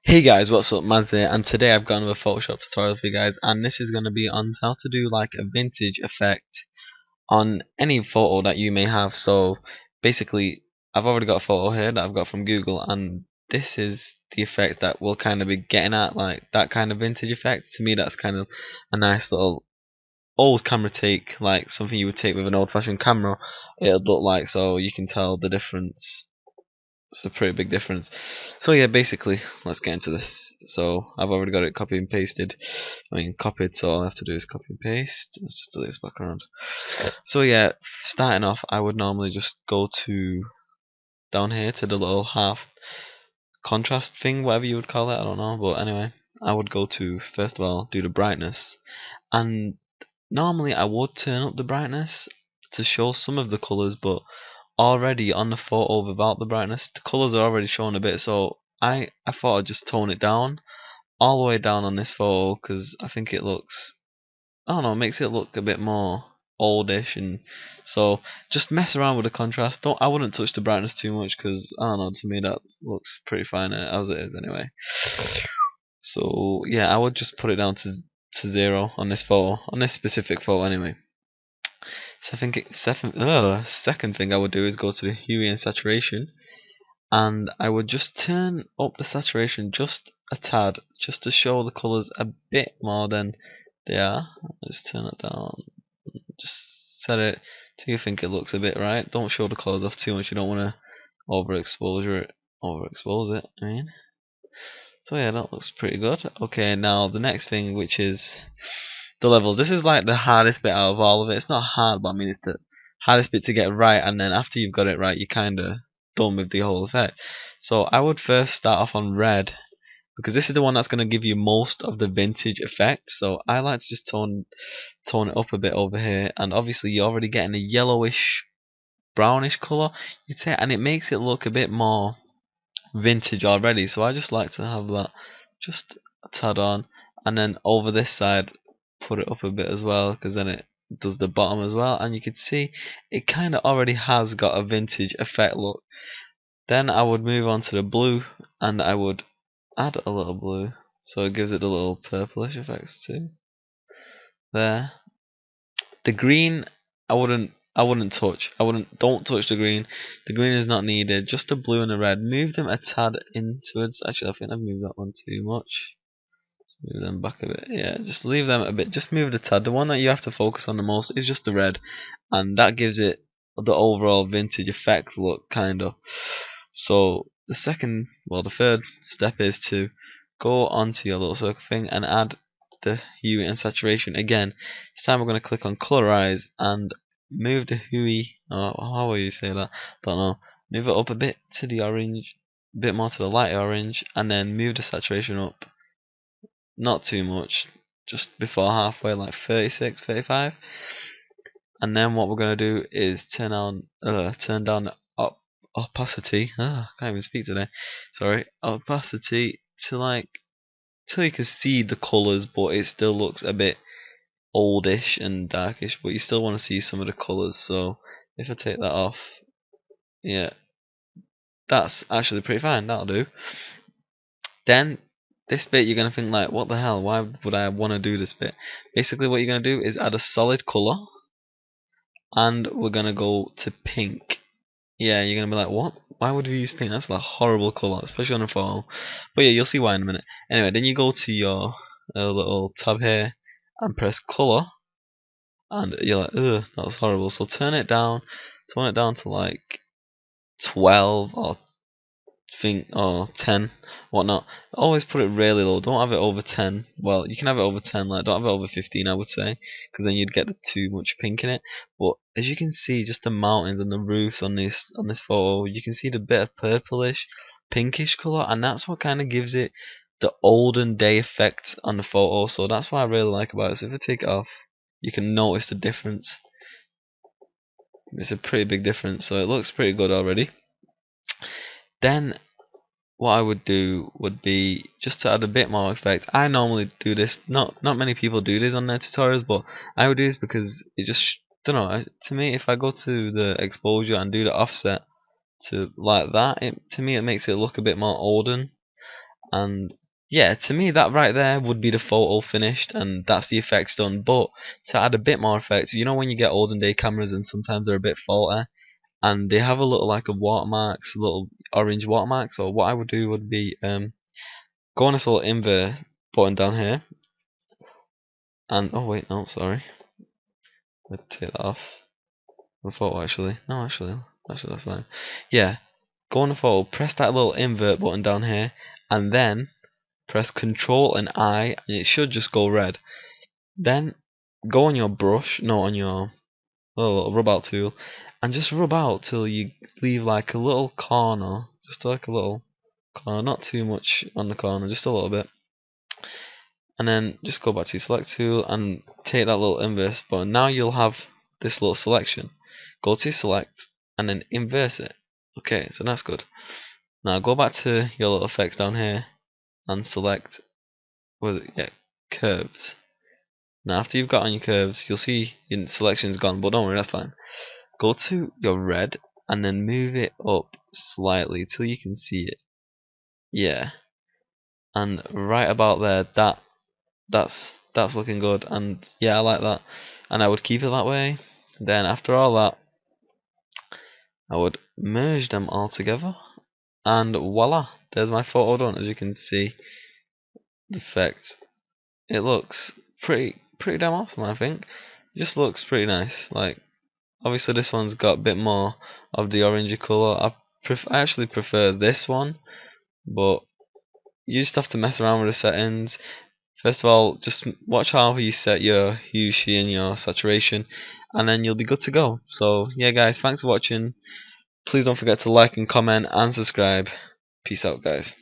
Hey guys, what's up? Mazz here, and today I've got another Photoshop tutorial for you guys, and this is going to be on how to do like a vintage effect on any photo that you may have. So basically, I've already got a photo here that I've got from Google, and this is the effect that we'll kind of be getting at, like that kind of vintage effect. To me, that's kind of a nice little old camera take, like something you would take with an old-fashioned camera. It'll look like, so you can tell the difference. It's a pretty big difference. So yeah, basically, let's get into this. So I've already got it copy and pasted. Copied, so all I have to do is copy and paste. Let's just delete this background. So yeah, starting off, I would normally just go to down here to the little half contrast thing, whatever you would call it, I don't know. But anyway, I would go to, first of all, do the brightness. And normally I would turn up the brightness to show some of the colours, but already on the photo without the brightness, the colours are already showing a bit, so I thought I'd just tone it down, all the way down on this photo, because I think it looks, I don't know, makes it look a bit more oldish, and so just mess around with the contrast. I wouldn't touch the brightness too much, because I don't know, to me that looks pretty fine as it is anyway. So yeah, I would just put it down to 0 on this photo, on this specific photo anyway. So I think second thing I would do is go to the hue and saturation, and I would just turn up the saturation just a tad, just to show the colours a bit more than they are. Just turn it down, just set it till you think it looks a bit right. Don't show the colours off too much, you don't want to overexpose it, I mean. So yeah, that looks pretty good. Okay, now the next thing, which is the levels. This is like the hardest bit out of all of it. It's not hard, but I mean it's the hardest bit to get right, and then after you've got it right, you're kinda done with the whole effect. So I would first start off on red, because this is the one that's gonna give you most of the vintage effect. So I like to just tone it up a bit over here, and obviously you're already getting a yellowish brownish colour, you'd say, and it makes it look a bit more vintage already. So I just like to have that just a tad on, and then over this side put it up a bit as well, because then it does the bottom as well, and you can see it kind of already has got a vintage effect look. Then I would move on to the blue, and I would add a little blue, so it gives it a little purplish effects too. There. The green, I wouldn't touch. Don't touch the green. The green is not needed. Just the blue and the red. Move them a tad inwards. Actually, I think I've moved that one too much. Move them back a bit. Yeah, just leave them a bit. Just move the tad. The one that you have to focus on the most is just the red, and that gives it the overall vintage effect look, kind of. So the third step is to go onto your little circle thing and add the hue and saturation again. This time we're going to click on colorize and move the hue, how will you say that? Don't know. Move it up a bit to the orange, a bit more to the light orange, and then move the saturation up. Not too much, just before halfway, like 36, 35. And then what we're going to do is turn down opacity. I can't even speak today. Sorry, opacity to like till you can see the colours, but it still looks a bit oldish and darkish. But you still want to see some of the colours. So if I take that off, yeah, that's actually pretty fine. That'll do. Then this bit you're gonna think like, what the hell? Why would I want to do this bit? Basically, what you're gonna do is add a solid colour, and we're gonna go to pink. Yeah, you're gonna be like, what? Why would we use pink? That's a horrible colour, especially on a photo. But yeah, you'll see why in a minute. Anyway, then you go to your little tab here and press colour, and you're like, ugh, that was horrible. So tone it down to like 12 or 10, whatnot. Always put it really low. Don't have it over 10. Well, you can have it over 10. Like, don't have it over 15, I would say, because then you'd get too much pink in it. But as you can see, just the mountains and the roofs on this photo, you can see the bit of purplish, pinkish color, and that's what kind of gives it the olden day effect on the photo. So that's what I really like about it. So if I take it off, you can notice the difference. It's a pretty big difference. So it looks pretty good already. Then what I would do would be just to add a bit more effect. I normally do this. Not many people do this on their tutorials, but I would do this because it just, don't know. To me, if I go to the exposure and do the offset to like that, to me it makes it look a bit more olden. And yeah, to me that right there would be the photo finished, and that's the effects done. But to add a bit more effects, you know when you get olden day cameras and sometimes they're a bit faulty, and they have a little like a watermarks, little orange watermarks. So what I would do would be go on this little invert button down here, and oh wait, no, sorry, let's take that off. The photo actually, no, actually that's fine. Yeah, go on the photo, press that little invert button down here, and then press Control and I, and it should just go red. Then go on your brush, no, on your little rub out tool, and just rub out till you leave like a little corner, just like a little corner, not too much on the corner, just a little bit. And then just go back to your select tool and take that little inverse button. Now you'll have this little selection. Go to select and then inverse it. Okay, so that's good. Now go back to your little effects down here and select curves. Now after you've got on your curves, you'll see your selection's gone, but don't worry, that's fine. Go to your red and then move it up slightly till you can see it. Yeah. And right about there, that's looking good, and yeah, I like that. And I would keep it that way. Then after all that, I would merge them all together, and voila, there's my photo done. As you can see, the effect, it looks pretty damn awesome. I think it just looks pretty nice. Like obviously this one's got a bit more of the orangey colour. I actually prefer this one, but you just have to mess around with the settings. First of all, just watch how you set your hue, sheen, and your saturation, and then you'll be good to go. So yeah guys, thanks for watching. Please don't forget to like and comment and subscribe. Peace out guys.